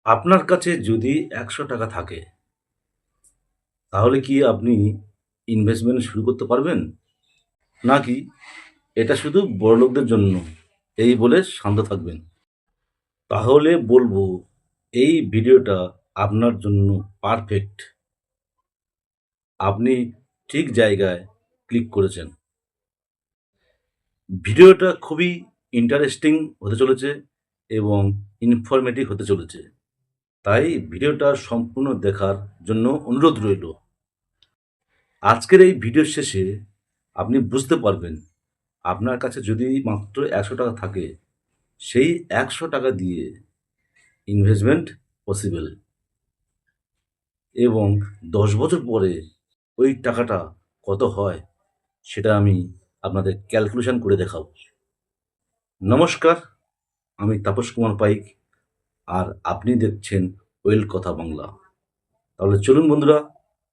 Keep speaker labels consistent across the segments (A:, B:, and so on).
A: আপনার কাছে যদি ৳১০০ থাকে, তাহলে কি আপনি ইনভেস্টমেন্ট শুরু করতে পারবেন? নাকি এটা শুধু বড়লোকদের জন্য, এই বলে শান্ত থাকবেন? তাহলে বলবো, এই ভিডিওটা আপনার জন্য পারফেক্ট। আপনি ঠিক জায়গায় ক্লিক করেছেন। ভিডিওটা খুবই ইন্টারেস্টিং হতে চলেছে এবং ইনফরমেটিভ হতে চলেছে। তাই ভিডিওটা সম্পূর্ণ দেখার জন্য অনুরোধ রইল। আজকের এই ভিডিওর শেষে আপনি বুঝতে পারবেন, আপনার কাছে যদি মাত্র ৳১০০ থাকে, সেই ৳১০০ দিয়ে ইনভেস্টমেন্ট পসিবল, এবং ১০ বছর পরে ওই টাকাটা কত হয় সেটা আমি আপনাদের ক্যালকুলেশন করে দেখাবো। নমস্কার, আমি তাপস কুমার পাইক, আর আপনি দেখছেন ওয়েল কথা বাংলা। তাহলে চলুন বন্ধুরা,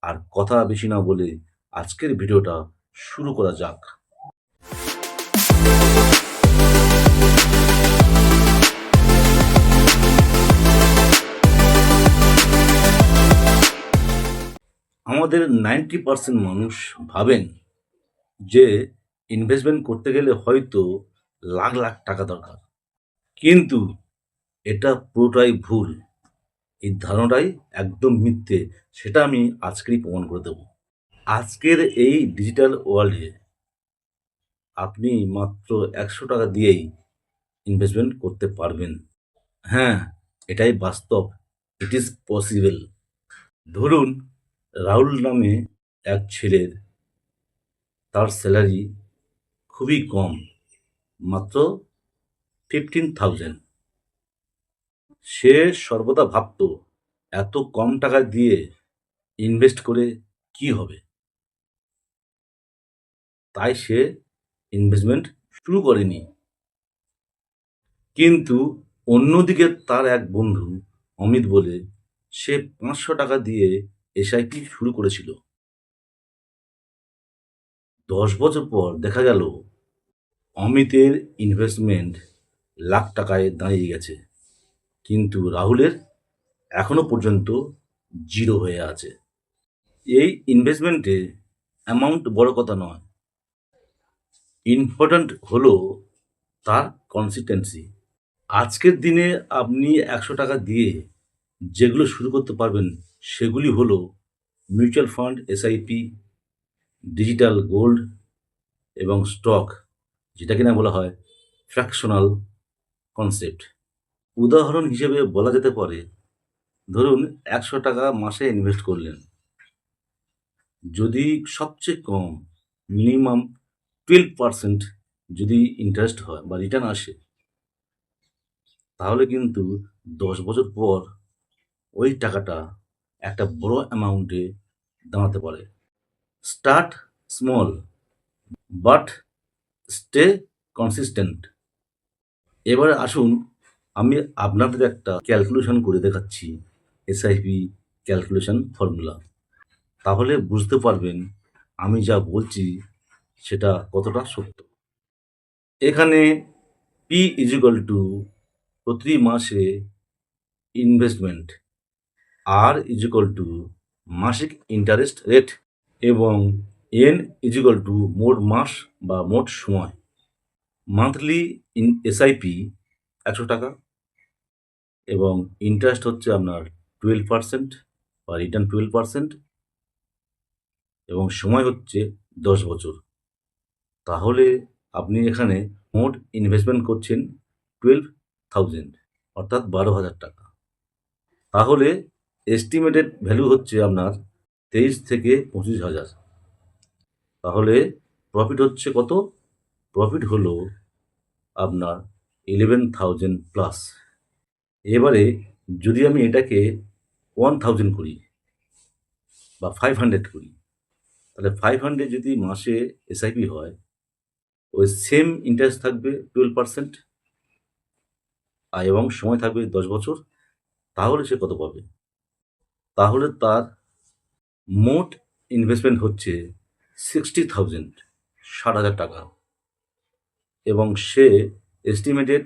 A: আর কথা বেশি না বলে আজকের ভিডিওটা শুরু করা যাক। আমাদের 90% মানুষ ভাবেন যে ইনভেস্টমেন্ট করতে গেলে হয়তো লাখ লাখ টাকা দরকার, কিন্তু এটা পুরোটাই ভুল। এই ধারণাটাই একদম মিথ্যে, সেটা আমি আজকেই প্রমাণ করে দেব। আজকের এই ডিজিটাল ওয়ার্ল্ডে আপনি মাত্র ৳১০০ দিয়েই ইনভেস্টমেন্ট করতে পারবেন। হ্যাঁ, এটাই বাস্তব। It is possible. ধরুন, রাহুল নামে এক ছেলের, তার স্যালারি খুবই কম, মাত্র 15,000। সে সর্বদা ভাবত, এত কম টাকা দিয়ে ইনভেস্ট করে কি হবে? তাই সে ইনভেস্টমেন্ট শুরু করেনি। কিন্তু অন্যদিকে তার এক বন্ধু অমিত বলে, সে ৳৫০০ দিয়ে এসআইপি শুরু করেছিল। ১০ বছর পর দেখা গেল অমিতের ইনভেস্টমেন্ট লাখ টাকায় দাঁড়িয়ে গেছে, কিন্তু রাহুলের এখনো পর্যন্ত জিরো হয়ে আছে। এই ইনভেস্টমেন্টে অ্যামাউন্ট বড় কথা নয়, ইম্পর্ট্যান্ট হলো তার কনসিস্টেন্সি। আজকের দিনে আপনি ৳১০০ দিয়ে যেগুলো শুরু করতে পারবেন সেগুলি হলো mutual fund, SIP, digital gold এবং স্টক, যেটা কিনা বলা হয় ফ্র্যাকশনাল কনসেপ্ট। উদাহরণ হিসেবে বলা যেতে পারে, ধরুন ৳১০০ মাসে ইনভেস্ট করলেন। যদি সবচেয়ে কম মিনিমাম 12% যদি ইন্টারেস্ট হয় বা রিটার্ন আসে, তাহলে কিন্তু ১০ বছর পর ওই টাকাটা একটা বড় অ্যামাউন্টে দাঁড়াতে পারে। Start small but stay consistent. এবারে আসুন, আমি আপনাদের একটা ক্যালকুলেশন করে দেখাচ্ছি, এসআইপি ক্যালকুলেশন ফর্মুলা। তাহলে বুঝতে পারবেন আমি যা বলছি সেটা কতটা সত্য। এখানে পি ইজ ইকুয়াল টু প্রতি মাসে ইনভেস্টমেন্ট, আর ইজ ইকুয়াল টু মাসিক ইন্টারেস্ট রেট, এবং এন ইজ ইকুয়াল টু মোট মাস বা মোট সময়। মান্থলি এসআইপি ৳১০০, এবং ইন্টারেস্ট হচ্ছে আপনার 12% বা রিটার্ন 12%, এবং সময় হচ্ছে ১০ বছর। তাহলে আপনি এখানে মোট ইনভেস্টমেন্ট করছেন 12,000, অর্থাৎ ১২,০০০ টাকা। তাহলে এস্টিমেটেড ভ্যালু হচ্ছে আপনার ২৩ থেকে ২৫,০০০। তাহলে প্রফিট হচ্ছে কত? প্রফিট হলো আপনার 11,000 প্লাস। এবারে যদি আমি এটাকে 1000 করি বা 500 করি, তাহলে 500 যদি মাসে এসআইপি হয়, ওই সেম ইন্টারেস্ট থাকবে 12%, এবং সময় থাকবে ১০ বছর। তাহলে সে কত পাবে? তাহলে তার মোট ইনভেস্টমেন্ট হচ্ছে 60,000, ৬০,০০০ টাকা, এবং সে এস্টিমেটেড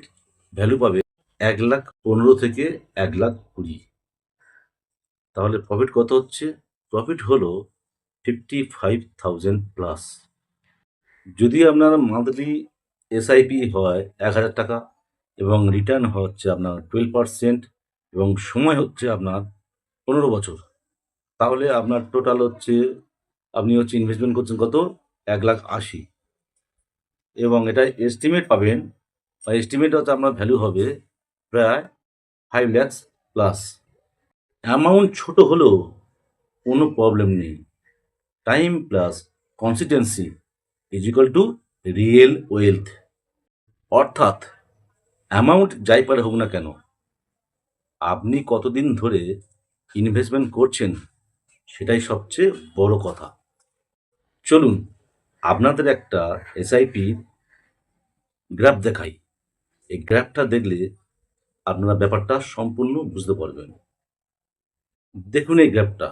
A: ভ্যালু পাবে 1,15,000 থেকে 1,20,000। তাহলে প্রফিট কত হচ্ছে? প্রফিট হলো 55,000 প্লাস। যদি আপনার মান্থলি এসআইপি হয় 1,000 টাকা এবং রিটার্ন হচ্ছে আপনার 12% এবং সময় হচ্ছে আপনার 15 বছর, তাহলে আপনার টোটাল হচ্ছে আপনি হচ্ছে ইনভেস্টমেন্ট করছেন কত? 1,80,000 এবং এটা এস্টিমেট পাবেন বা এস্টিমেট হচ্ছে আপনার ভ্যালু হবে প্রায় 5 lakhs প্লাস। অ্যামাউন্ট ছোট হলেও কোনো প্রবলেম নেই। Time plus consistency is equal two real wealth. অর্থাৎ অ্যামাউন্ট যাই পারে হোক না কেন, আপনি কতদিন ধরে ইনভেস্টমেন্ট করছেন সেটাই সবচেয়ে বড় কথা। চলুন আপনাদের একটা এসআইপির গ্রাফ দেখাই। এই গ্রাফটা দেখলে আপনারা ব্যাপারটা সম্পূর্ণ বুঝতে পারবেন। দেখুন এই গ্রাফটা,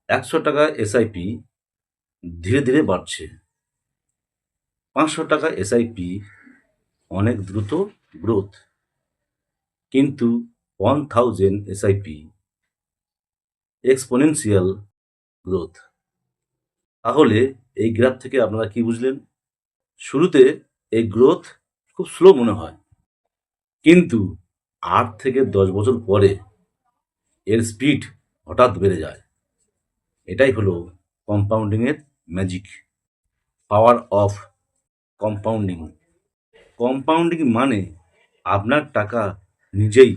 A: 100 টাকা এসআইপি ধীরে ধীরে বাড়ছে, 500 টাকা এসআইপি অনেক দ্রুত গ্রোথ, কিন্তু 1000 এসআইপি এক্সপোনেনশিয়াল গ্রোথ। তাহলে এই গ্রাফ থেকে আপনারা কি বুঝলেন? শুরুতে এই গ্রোথ খুব স্লো মনে হয়, কিন্তু 8 থেকে 10 বছর পরে এর স্পিড হঠাৎ বেড়ে যায়। এটাই হলো কম্পাউন্ডিংয়ের magic, power of compounding. Compounding মানে আপনার টাকা নিজেই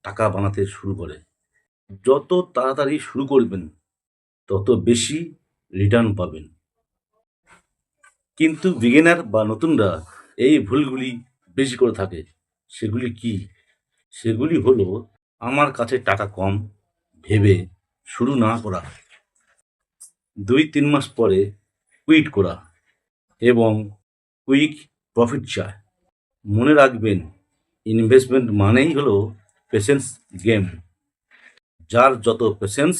A: টাকা বানাতে শুরু করে। যত তাড়াতাড়ি শুরু করবেন তত বেশি রিটার্ন পাবেন। কিন্তু বিগিনার বা নতুনরা এই ভুলগুলি বেশি করে থাকে। সেগুলি কি? সেগুলি হলো আমার কাছে টাকা কম ভেবে শুরু না করা, 2-3 মাস পরে কুইট করা এবং কুইক প্রফিট চায়। মনে রাখবেন, ইনভেস্টমেন্ট মানেই হলো পেশেন্স গেম। যার যত পেশেন্স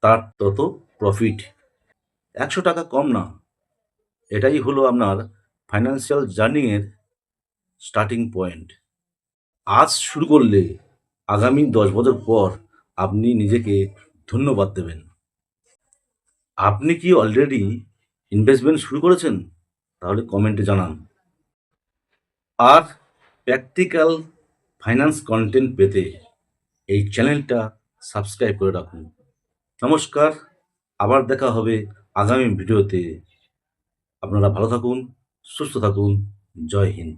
A: তার তত প্রফিট। 100 টাকা কম না, এটাই হলো আপনার ফাইন্যান্সিয়াল জার্নিংয়ের স্টার্টিং পয়েন্ট। আজ শুরু করলে আগামী 10 বছর পর আপনি নিজেকে ধন্যবাদ দেবেন। আপনি কি অলরেডি ইনভেস্টমেন্ট শুরু করেছেন? তাহলে কমেন্টে জানান। আর প্র্যাকটিক্যাল ফাইন্যান্স কন্টেন্ট পেতে এই চ্যানেলটা সাবস্ক্রাইব করে রাখুন। নমস্কার, আবার দেখা হবে আগামী ভিডিওতে। আপনারা ভালো থাকুন, সুস্থ থাকুন। জয় হিন্দ।